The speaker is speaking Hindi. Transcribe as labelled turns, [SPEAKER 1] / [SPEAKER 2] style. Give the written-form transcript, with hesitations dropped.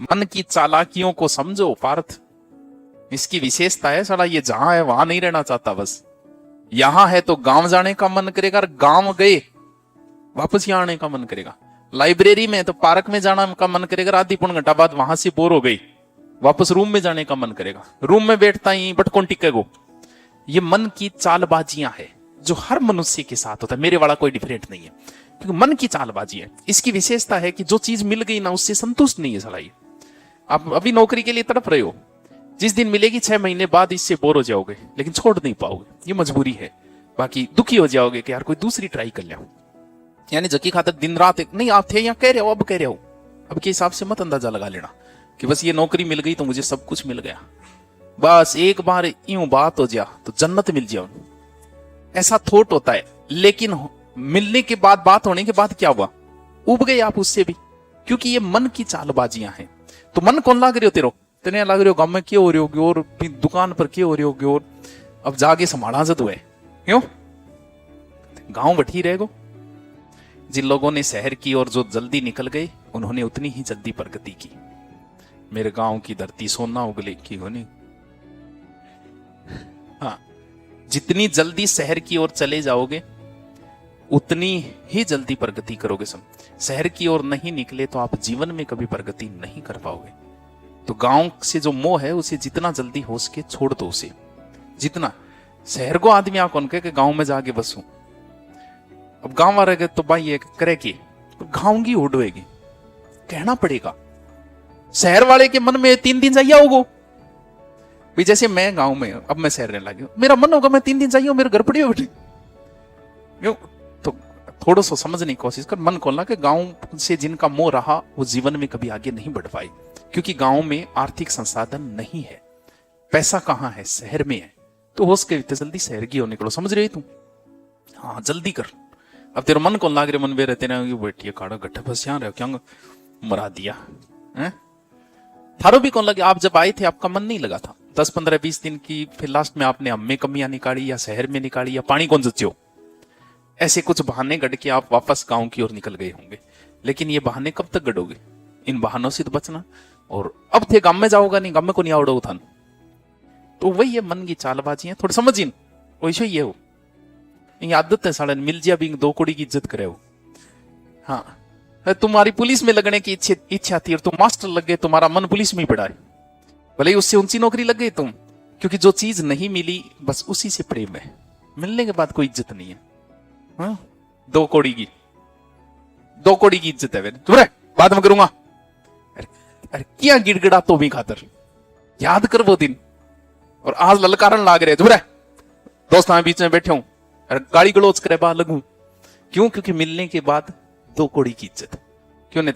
[SPEAKER 1] मन की चालाकियों को समझो पार्थ, इसकी विशेषता है साला ये जहां है वहां नहीं रहना चाहता, बस यहां है तो गांव जाने का मन करेगा, और गांव गए वापस यहां आने का मन करेगा। लाइब्रेरी में तो पार्क में जाना का मन करेगा, आधी पौन घंटा बाद वहां से बोर हो गई, वापस रूम में जाने का मन करेगा, रूम में बैठता ही बटकोन टिकेगो। ये मन की चालबाजियां है जो हर मनुष्य के साथ होता है, मेरे वाला कोई डिफरेंट नहीं है, क्योंकि मन की चालबाजी है। इसकी विशेषता है कि जो चीज मिल गई ना उससे संतुष्ट नहीं है सलाई। आप अभी नौकरी के लिए तड़प रहे हो, जिस दिन मिलेगी 6 महीने बाद इससे बोर हो जाओगे, लेकिन छोड़ नहीं पाओगे, ये मजबूरी है। बाकी दुखी हो जाओगे कि यार कोई दूसरी ट्राई कर ले, यानी जकी खातर दिन रात नहीं आप थे या कह रहे हो, अब कह रहे हो, अब के हिसाब से मत अंदाजा लगा लेना कि बस ये नौकरी मिल गई तो मुझे सब कुछ मिल गया, बस एक बार यूं बात हो जा तो जन्नत मिल जाओ, ऐसा थॉट होता है। लेकिन मिलने के बाद, बात होने के बाद क्या हुआ, उब गए आप उससे भी, क्योंकि ये मन की चालबाजियां हैं। तो मन कौन लाग रहे हो तेरे, तेने लग रहे हो गांव में क्यों हो रहे होगे, और दुकान पर क्यों हो रहे होगे, और अब जाके संभाला जद हुए क्यों गांव बैठी रहेगो। जिन लोगों ने शहर की और जो जल्दी निकल गए उन्होंने उतनी ही जल्दी प्रगति की। मेरे गांव की धरती सोना उगले की होनी। हाँ, जितनी जल्दी शहर की ओर चले जाओगे उतनी ही जल्दी प्रगति करोगे। शहर की ओर नहीं निकले तो आप जीवन में कभी प्रगति नहीं कर पाओगे। तो गांव से जो मोह है उसे जितना जल्दी हो सके छोड़ दो उसे, जितना। शहर को आदमी आ कौन के गांव में जाके बसू, अब गांव वाले तो भाई ये करे कि गांव की उड़ेगी, कहना पड़ेगा। शहर वाले के मन में 3 दिन जाइए होगो भाई, जैसे मैं गांव में अब मैं शहर रहने लगी, मेरा मन होगा मैं 3 दिन जाइए मेरे घर पड़ी हो बेटी, क्यों। तो थोड़ा सा समझने की कोशिश कर, मन खोलना कि गांव से जिनका मोह रहा वो जीवन में कभी आगे नहीं बढ़ पाए, क्योंकि गांव में आर्थिक संसाधन नहीं है। पैसा कहां है, शहर में है। तो हो सके जल्दी शहर की हो निकलो, समझ रही तुम। हाँ जल्दी कर। अब तेरा मन कौन लाग रहे, मन में रहते ना बैठिए काड़ा गट्ठा बस यहाँ रहो, क्या मरा दिया है। थारो भी कौन लगे, आप जब आए थे आपका मन नहीं लगा था 10 15 20 दिन की, फिर लास्ट में आपने अम्मे कमियां निकाली या शहर में निकाली या पानी कौन जच्यो, ऐसे कुछ बहाने गढ़ के आप वापस गांव की ओर निकल गए होंगे। लेकिन ये बहाने कब तक गढ़ोगे, इन बहानों से तो बचना। और अब थे गांव में जाओगा नहीं, गांव में को नहीं आवड़ो था, तो वही है मन की चालबाजी है। थोड़ा समझिन वैसे ही है वो, ये आदत है साले मिल जिया भी 2 कौड़ी की इज्जत करे हो। हाँ, तुम्हारी पुलिस में लगने की इच्छा थी और तुम मास्टर लग गए, तुम्हारा मन पुलिस में ही पड़ा है, भले ही उससे ऊंची नौकरी लग गई तुम, क्योंकि जो चीज नहीं मिली बस उसी से प्रेम है, मिलने के बाद कोई इज्जत नहीं है। हाँ? 2 कौड़ी की इज्जत है मेरे, चुप रह, बात में करूंगा। अरे क्या गिड़गिड़ा तो भी खातर, याद कर वो दिन, और आज ललकारन लाग रहे, चुप रह, दोस्त बीच में बैठे हूं, अरे गाली गलौज करे बाहर लगूं, क्यों, क्योंकि मिलने के बाद 2 कौड़ी की इज्जत, क्यों नहीं।